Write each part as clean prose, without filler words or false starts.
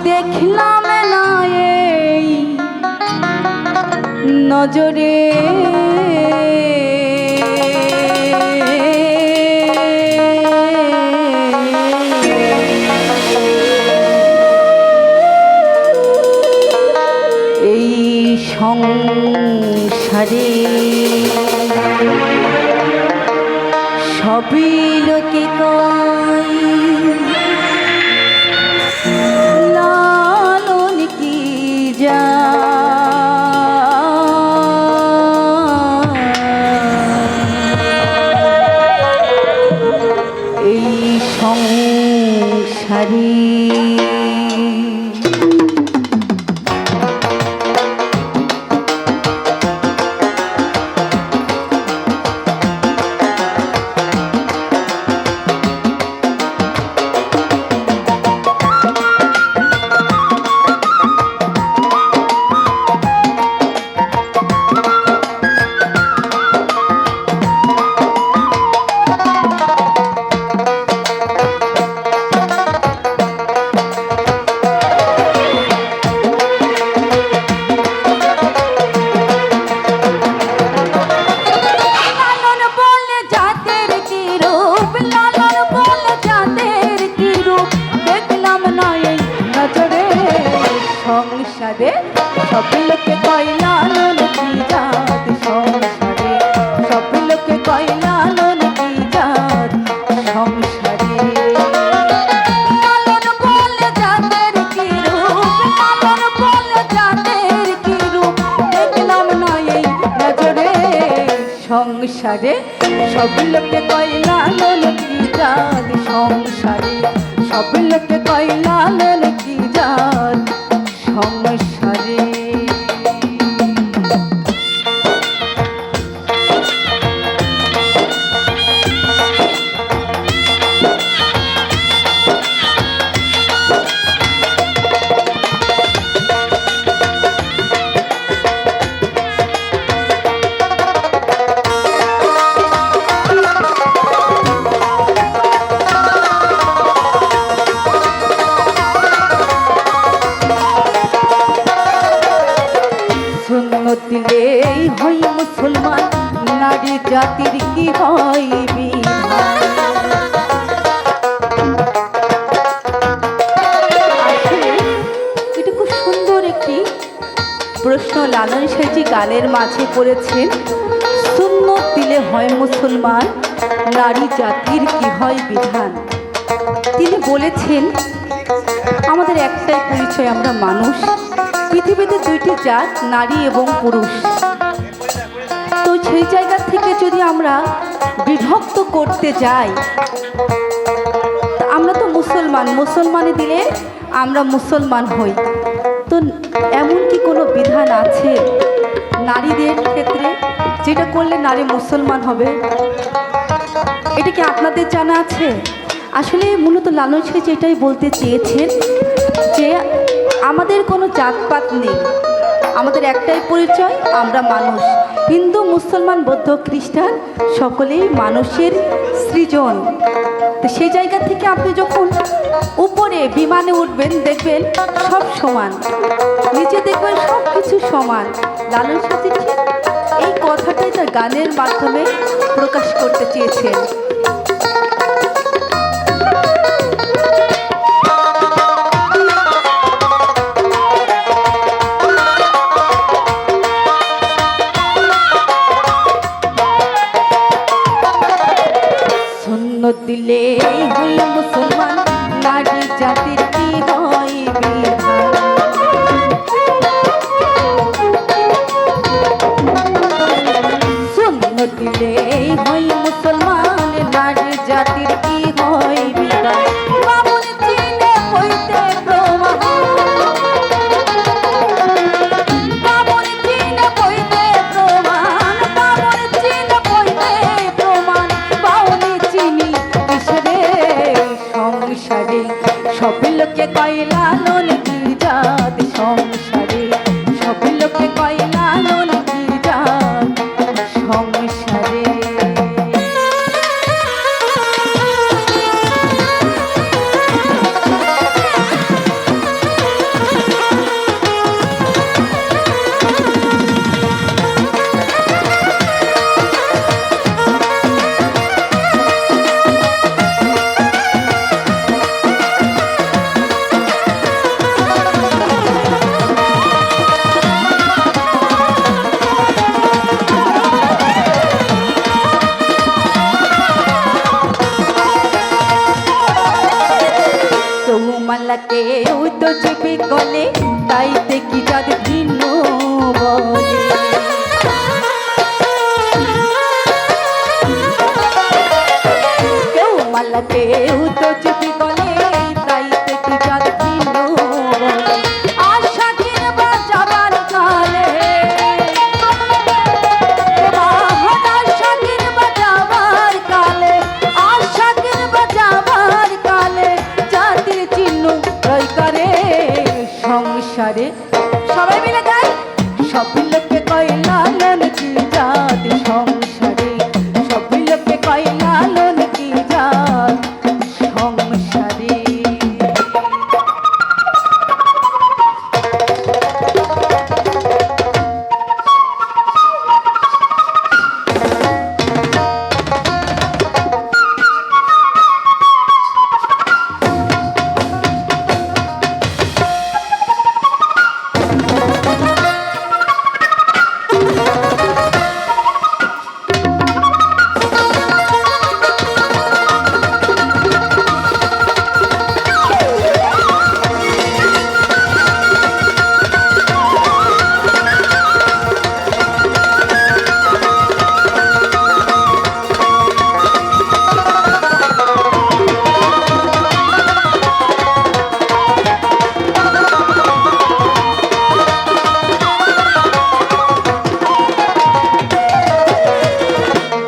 দেখলাম না এই নজরে এই সংসারে সবই লোকে কয় লালন কি যা এই সংসারে সংসারে সব লোকে কয় লালন কি জাত সংসারে সব লোকে কয় লালন কি জাত সংসারে লালন বলে জাতের কি রূপ লালন বলে জাতের কি রূপ দেখলাম না এই নজরে সংসারে সব লোকে কয় লালন কি জাত সংসারে সব লোকে কয় লালন কি জাত সংসারে দিলে হই মুসলমান নারী জাতির কি হয় বিধান এটা খুব সুন্দর একটি প্রশ্ন লালন সাঁইজি গানের মাঝে করেছেন। সুন্নত দিলে হয় মুসলমান নারী জাতির কি হয় বিধান। তিনি বলেছেন আমাদের একটাই পরিচয়, আমরা মানুষ। পৃথিবীতে দুইটি জাত, নারী এবং পুরুষ। তো সেই জায়গা থেকে যদি আমরা বিভক্ত করতে যাই, আমরা তো মুসলমান, মুসলমানে দিলে আমরা মুসলমান হই। তো এমন কি কোনো বিধান আছে নারীদের ক্ষেত্রে যেটা করলে নারী মুসলমান হবে? এটা কি আপনাদের জানা আছে? আসলে মূলত লালন সাঁইজি এটাই বলতে চেয়েছেন যে আমাদের কোনো জাতপাত নেই, আমাদের একটাই পরিচয়, আমরা মানুষ। হিন্দু, মুসলমান, বৌদ্ধ, খ্রিস্টান সকলেই মানুষের সৃজন। তো সেই জায়গা থেকে আপনি যখন উপরে বিমানে উঠবেন দেখবেন সব সমান, নিচে দেখবেন সব কিছু সমান। লালন সাঁইজি এই কথাটাই তার গানের মাধ্যমে প্রকাশ করতে চেয়েছেন। দিলে হই মুসলমান নারী জাতির কি হয় বিধান। সুন্নত দিলে হই মুসলমান নারী জাতির কি হয় বিধান। বামুন চিনে হইতে প্রমাণ, বামুন চিনে হইতে প্রমাণ, বামুন চিনে হইতে প্রমাণ, বাউনি চিনি সংসারে সব লোকে কয় লালন কি জাত সংসারে সব লোকে কয় লালন কি জাত সংসারে। মালাকে ওই তো চেপে গলে তাইতে কি যাদ ভিন্ন বলে কেউ মালাকে ওই তো চেপে গলে তাইতে কি যাদ ভিন্ন বলে আশাকের বাজাবার কালে আশাকের বাজাবার কালে আশাকের বাজাবার কালে জাতির চিহ্ন রয় করে সংসারে সবাই মিলে গাই সব লোককে কয় লালন কি জাত সংসারে সব লোককে কয় লালন কি জাত সংসারে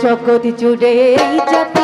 জগৎ জুড়ে এই জাত